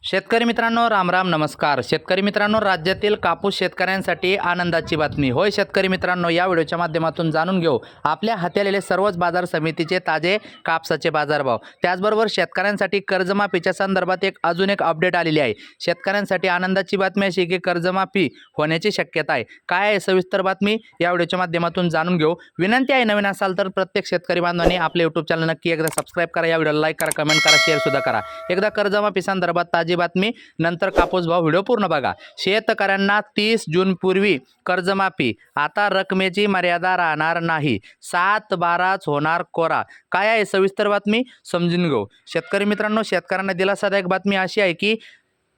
शेतकरी मित्रांनो, राम राम नमस्कार. शेतकरी मित्रांनो, राज्यातील कापूस शेतकऱ्यांसाठी आनंदाची बातमी. होय शेतकरी मित्रांनो, या व्हिडिओच्या माध्यमातून जाणून घेऊ आपल्या हाती आलेले सर्वच बाजार समितीचे ताजे कापसाचे बाजारभाव. त्याचबरोबर शेतकऱ्यांसाठी कर्जमाफीच्या संदर्भात अजून एक अपडेट आलेली आहे. शेतकऱ्यांसाठी आनंदाची बातमी अशी की कर्जमाफी होण्याची शक्यता आहे. काय आहे सविस्तर बातमी, या व्हिडिओच्या माध्यमातून जाणून घेऊ. विनंती आहे, नवीन असाल तर प्रत्येक शेतकरी बांधवांनी आपले यूट्यूब चॅनल नक्की एकदा सबस्क्राईब करा, या व्हिडिओला लाईक करा, कमेंट करा, शेअर सुद्धा करा. एकदा कर्जमाफी संदर्भात ताजी बातमी, नंतर कापूस भाव. व्हिडिओ पूर्ण बघा. शेतकऱ्यांना 30 जून पूर्वी कर्जमाफी, आता रकमेची मर्यादा राहणार नाही, 7/12च होणार कोरा. काय आहे सविस्तर बातमी, समजून घेऊ. शेतकरी मित्रांनो, शेतकऱ्यांना दिलासादायक बातमी अशी आहे की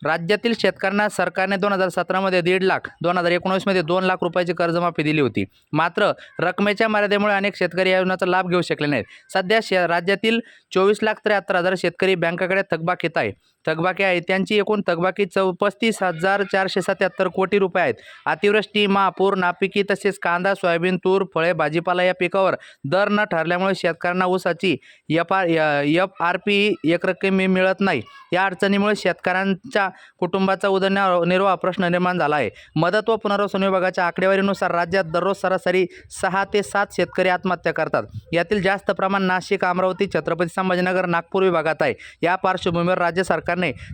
राज्यातील शेतकऱ्यांना सरकारने 2017 मध्ये 1.5 लाख, 2019 मध्ये 2 लाख रुपयाची कर्जमाफी दिली होती. मात्र रकमेच्या मर्यादेमुळे अनेक शेतकरी या योजनेचा लाभ घेऊ शकले नाहीत. सध्या राज्यातील 24,73,000 शेतकरी बँकेकडे थकबाकीत आहे. थकबाकी आहे त्यांची एकूण थकबाकी 35,477 कोटी रुपये आहेत. अतिवृष्टी, महापूर, नापिकी तसेच कांदा, सोयाबीन, तूर, फळे, भाजीपाला या पिकावर दर न ठरल्यामुळे शेतकऱ्यांना ऊसाची FRP एकरकमी मिळत नाही. या अडचणीमुळे शेतकऱ्यांच्या कुटुंबाचा उदरनिर्वाह प्रश्न निर्माण झाला आहे. मदत व पुनर्वसन विभागाच्या आकडेवारीनुसार राज्यात दररोज सरासरी 6 ते 7 शेतकरी आत्महत्या करतात. यातील जास्त प्रमाण नाशिक, अमरावती, छत्रपती संभाजीनगर, नागपूर विभागात आहे. या पार्श्वभूमीवर राज्य सरकारने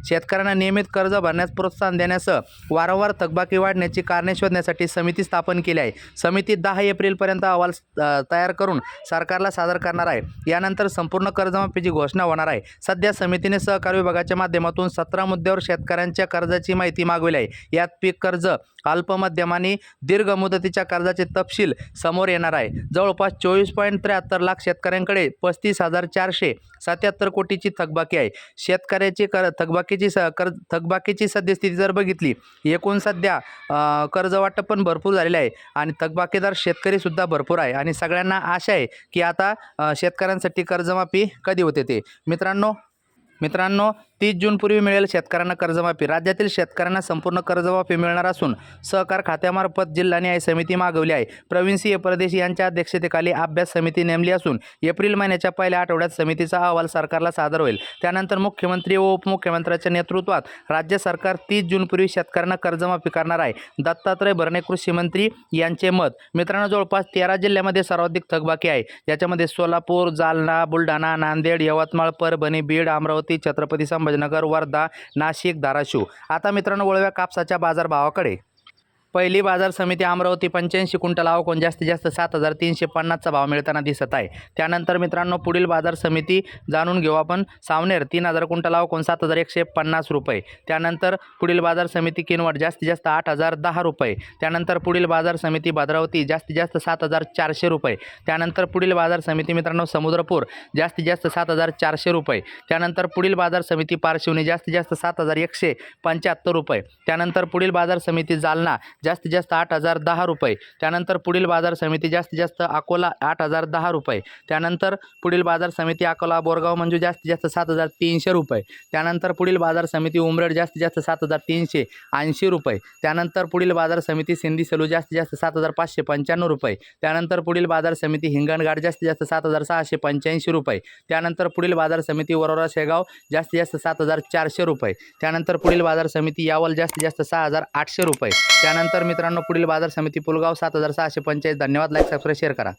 शेतकऱ्यांना नियमित कर्ज भरण्यास प्रोत्साहन देण्यासह वारंवार थकबाकी वाढण्याची कारणे शोधण्यासाठी समिती स्थापन केली आहे. समिती 10 एप्रिलपर्यंत अहवाल तयार करून सरकारला सादर करणार आहे. यानंतर संपूर्ण कर्जमाफीची घोषणा होणार आहे. सध्या समितीने सहकार विभागाच्या माध्यमातून 17 मुद्द्यावर शेतकऱ्यांच्या कर्जाची माहिती मागवली आहे. यात पीक कर्ज, अल्प, मध्यम आणि दीर्घ मुदतीच्या कर्जाचे तपशील समोर येणार आहे. जवळपास 24.73 लाख शेतकऱ्यांकडे 35,477 कोटीची थकबाकी आहे. शेतकऱ्याची थकबाकीची सद्यस्थिती जर बघितली, एकूण सध्या कर्ज वाटप पण भरपूर झालेले आहे आणि थकबाकीदार शेतकरी सुद्धा भरपूर आहे आणि सगळ्यांना आशा आहे की आता शेतकऱ्यांसाठी कर्जमाफी कधी होते ते. मित्रांनो 30 जून पूर्वी मिळेल शेतकऱ्यांना कर्जमाफी. राज्यातील शेतकऱ्यांना संपूर्ण कर्जमाफी मिळणार असून सहकार खात्यामार्फत जिल्हा न्याय समिती मागवली आहे. प्रवीण सिंह परदेशी यांच्या अध्यक्षतेखाली अभ्यास समिती नेमली असून एप्रिल महिन्याच्या पहिल्या आठवड्यात समितीचा अहवाल सरकारला सादर होईल. त्यानंतर मुख्यमंत्री व उपमुख्यमंत्र्यांच्या नेतृत्वात राज्य सरकार 30 जून पूर्वी शेतकऱ्यांना कर्जमाफी करणार आहे. दत्तात्रय भरणे कृषी मंत्री यांचे मत. मित्रांनो, जवळपास 13 जिल्ह्यामध्ये सर्वाधिक थकबाकी आहे. याच्यामध्ये सोलापूर, जालना, बुलढाणा, नांदेड, यवतमाळ, परभणी, बीड, अमरावती, छत्रपती संभाजीनगर, वर्धा, नाशिक, धाराशिव. आता मित्रांनो, वळूया कापसाच्या बाजारभावाकडे. पहिली बाजार समिती अमरावती 85 क्विंटल आवक जास्तीत जास्त 7,350चा भाव मिळताना दिसत आहे. त्यानंतर मित्रांनो, पुढील बाजार समिती जाणून घेऊ आपण. सावनेर 3,000 क्विंटल आवक 7,150 रुपये. त्यानंतर पुढील बाजार समिती किनवट जास्तीत जास्त 8,010 रुपये. त्यानंतर पुढील बाजार समिती भद्रावती जास्तीत जास्त 7,400 रुपये. त्यानंतर पुढील बाजार समिती मित्रांनो समुद्रपूर जास्तीत जास्त 7,400 रुपये. त्यानंतर पुढील बाजार समिती पारशिवनी जास्तीत जास्त 7,175 रुपये. त्यानंतर पुढील बाजार समिती जालना जास्तीत जास्त 8,010 रुपये. त्यानंतर पुढील बाजार समिती जास्तीत जास्त अकोला 8,010 रुपये. त्यानंतर पुढील बाजार समिती अकोला बोरगाव मंजू जास्तीत जास्त 7,300 रुपये. त्यानंतर पुढील बाजार समिती उमरेड जास्तीत जास्त 7,380 रुपये. त्यानंतर पुढील बाजार समिती सिंधी सेलू जास्तीत जास्त 7,595 रुपये. त्यानंतर पुढील बाजार समिती हिंगणघाट जास्तीत जास्त 7,685 रुपये. त्यानंतर पुढील बाजार समिती वरोरा शेगाव जास्तीत जास्त 7,400 रुपये. त्यानंतर पुढील बाजार समिती यावल जास्तीत जास्त 6,800 रुपये. त्यानंतर मित्रांनो पुढील बाजार समिती पुलगाव 7,645. धन्यवाद. लाईक, सबस्क्राईब, शेअर करा.